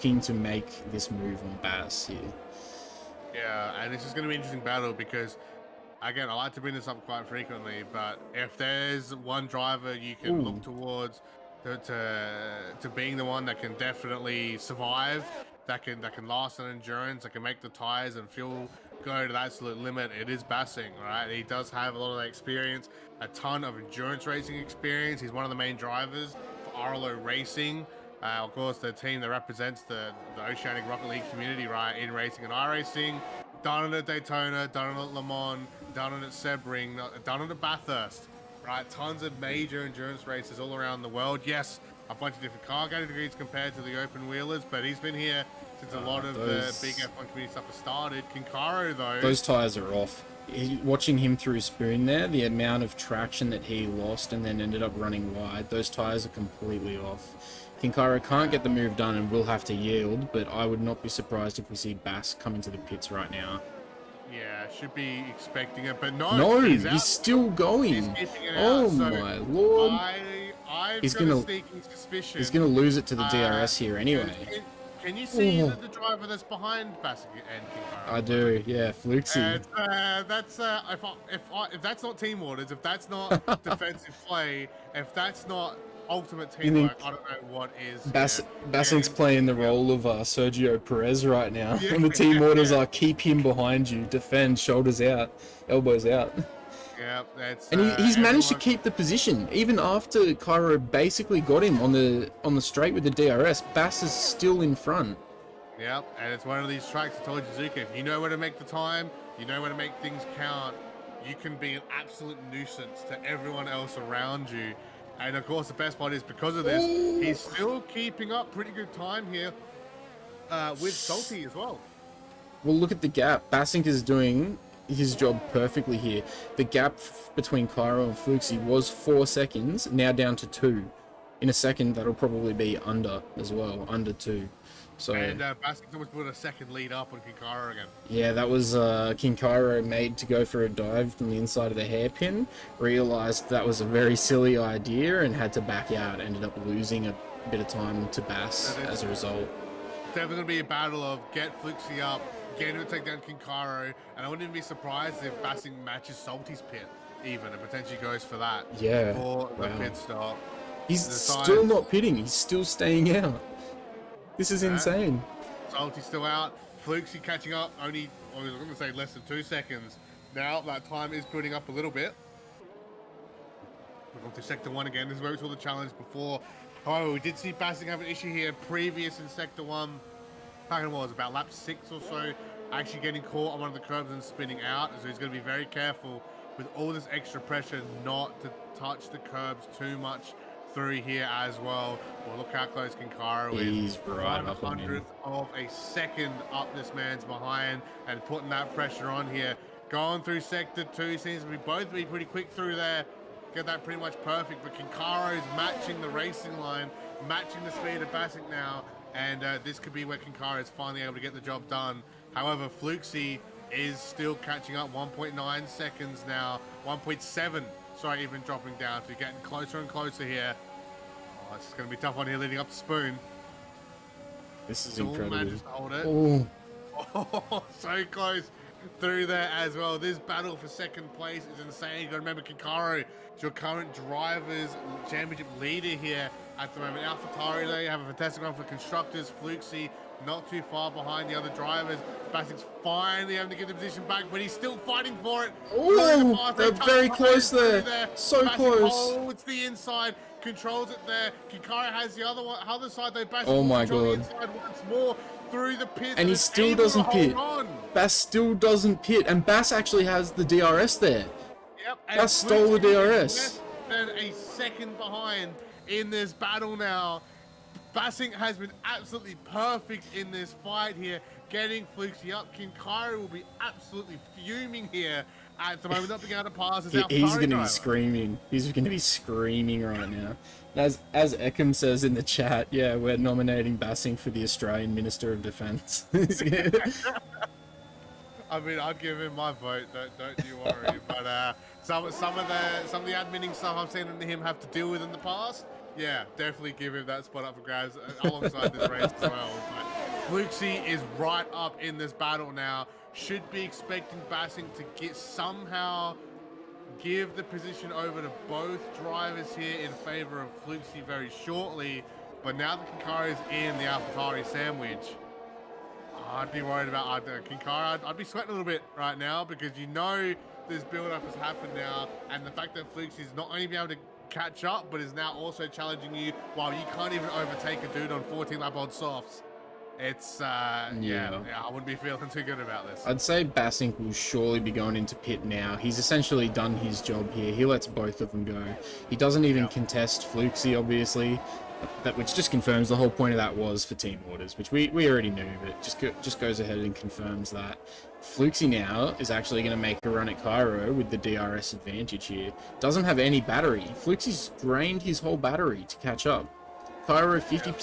looking to make this move on Bass here. Yeah, and this is going to be an interesting battle because, again, I like to bring this up quite frequently, but if there's one driver you can look towards to being the one that can definitely survive, that can last an endurance, that can make the tires and fuel go to the absolute limit, it is Basincc, right? He does have a lot of that experience, a ton of endurance racing experience. He's one of the main drivers for ARL Racing. Of course, the team that represents the Oceanic Rocket League community, right, in racing and iRacing. Done it at Daytona, done it at Le Mans, done it at Sebring, done it at Bathurst, right? Tons of major endurance races all around the world. Yes, a bunch of different car categories compared to the open wheelers, but he's been here since a lot of the big F1 community stuff has started. Kairo, though, those tires are off. Watching him through Spoon there, the amount of traction that he lost and then ended up running wide, those tires are completely off. Kairo can't get the move done and will have to yield, but I would not be surprised if we see Bass come into the pits right now. Yeah, should be expecting it, but no. No, he's still going. He's keeping it oh out, so my lord. I've he's got gonna, a sneaking suspicion. He's going to lose it to the DRS here anyway. Can you see the driver that's behind Basincc and Kairo? I do, yeah, Fluxy. If that's not Team Orders, if that's not defensive play, if that's not ultimate teamwork, I don't know what is. Basinck's playing the role of Sergio Perez right now. And the team orders are keep him behind you, defend, shoulders out, elbows out. Yeah, that's. And he's managed to keep the position even after Kairo basically got him on the straight with the DRS. Bass is still in front. Yep, and it's one of these tracks I told you, Zuka, if you know where to make the time, you know where to make things count, you can be an absolute nuisance to everyone else around you. And of course, the best part is because of this, he's still keeping up pretty good time here with Salty as well. Well, look at the gap. Basincc is doing his job perfectly here. The gap between Kairo and Fluxy was 4 seconds, now down to 2. In a second, that'll probably be under as well, under 2. So, and Basincc almost put a second lead up on Kairo again. Yeah, that was Kairo made to go for a dive from the inside of the hairpin, realised that was a very silly idea and had to back out, ended up losing a bit of time to Bass as a result. Definitely going to be a battle of get Fluxy up, get him to take down Kairo, and I wouldn't even be surprised if Basincc matches Salty's pit even and potentially goes for that. Yeah. For the pit stop. He's still not pitting, he's still staying out. This is insane. Salty's still out. Fluxy catching up only, I was going to say less than 2 seconds. Now that time is building up a little bit. We're going to Sector 1 again. This is where we saw the challenge before. However, we did see Basincc have an issue here previous in Sector 1. I think it was about lap 6 or so. Actually getting caught on one of the curbs and spinning out. So he's going to be very careful with all this extra pressure not to touch the curbs too much through here as well. Well, look how close Kairo is. He's right up on him. 100th of a second up this man's behind and putting that pressure on here. Going through Sector 2 seems to be both be pretty quick through there. Get that pretty much perfect, but Kairo's matching the racing line, matching the speed of Basincc now, and this could be where Kairo is finally able to get the job done. However, Fluxy is still catching up, 1.9 seconds now, 1.7. Sorry, even dropping down. So you're getting closer and closer here. Oh, it's going to be tough on here leading up to Spoon. This is incredible. Manages to hold it. Oh, so close through there as well. This battle for second place is insane. You got to remember Kairo is your current drivers championship leader here at the moment. AlphaTauri, they have a fantastic run for constructors. Fluxy not too far behind the other drivers. Basinc's finally having to get the position back, but he's still fighting for it. Oh, they're very close there. So Basincc close. holds the inside, controls it there. Kairo has the other side though. Basincc oh my god! god! Inside once more through the pit, and he still doesn't pit. Bass still doesn't pit, and Bass actually has the DRS there. Yep. Bass stole the DRS. And a second behind in this battle now. Basincc has been absolutely perfect in this fight here, getting Fluxy up. Kairo will be absolutely fuming here at the moment, not being able to pass his AlphaTauri He's going to be screaming. He's going to be screaming right now. As Ekim says in the chat, yeah, we're nominating Basincc for the Australian Minister of Defence. I mean, I'll give him my vote. Don't you worry. But some of the adminning stuff I've seen him have to deal with in the past. Yeah, definitely give him that spot up for grabs alongside this race as well. But Fluxy is right up in this battle now. Should be expecting Basincc to get somehow give the position over to both drivers here in favor of Fluxy very shortly. But now that Kairo is in the AlphaTauri sandwich, I'd be worried about Kairo. I'd be sweating a little bit right now because you know this build-up has happened now, and the fact that Fluxy is not only be able to catch up, but is now also challenging you while you can't even overtake a dude on 14 lap odd softs. It's yeah, I wouldn't be feeling too good about this. I'd say Basincc will surely be going into pit now. He's essentially done his job here. He lets both of them go. He doesn't even contest Fluxy, obviously, which just confirms the whole point of that was for team orders, which we already knew, but just goes ahead and confirms that. Fluxy now is actually going to make a run at Kairo with the DRS advantage here. Doesn't have any battery. Fluxy's drained his whole battery to catch up. Kairo 50%,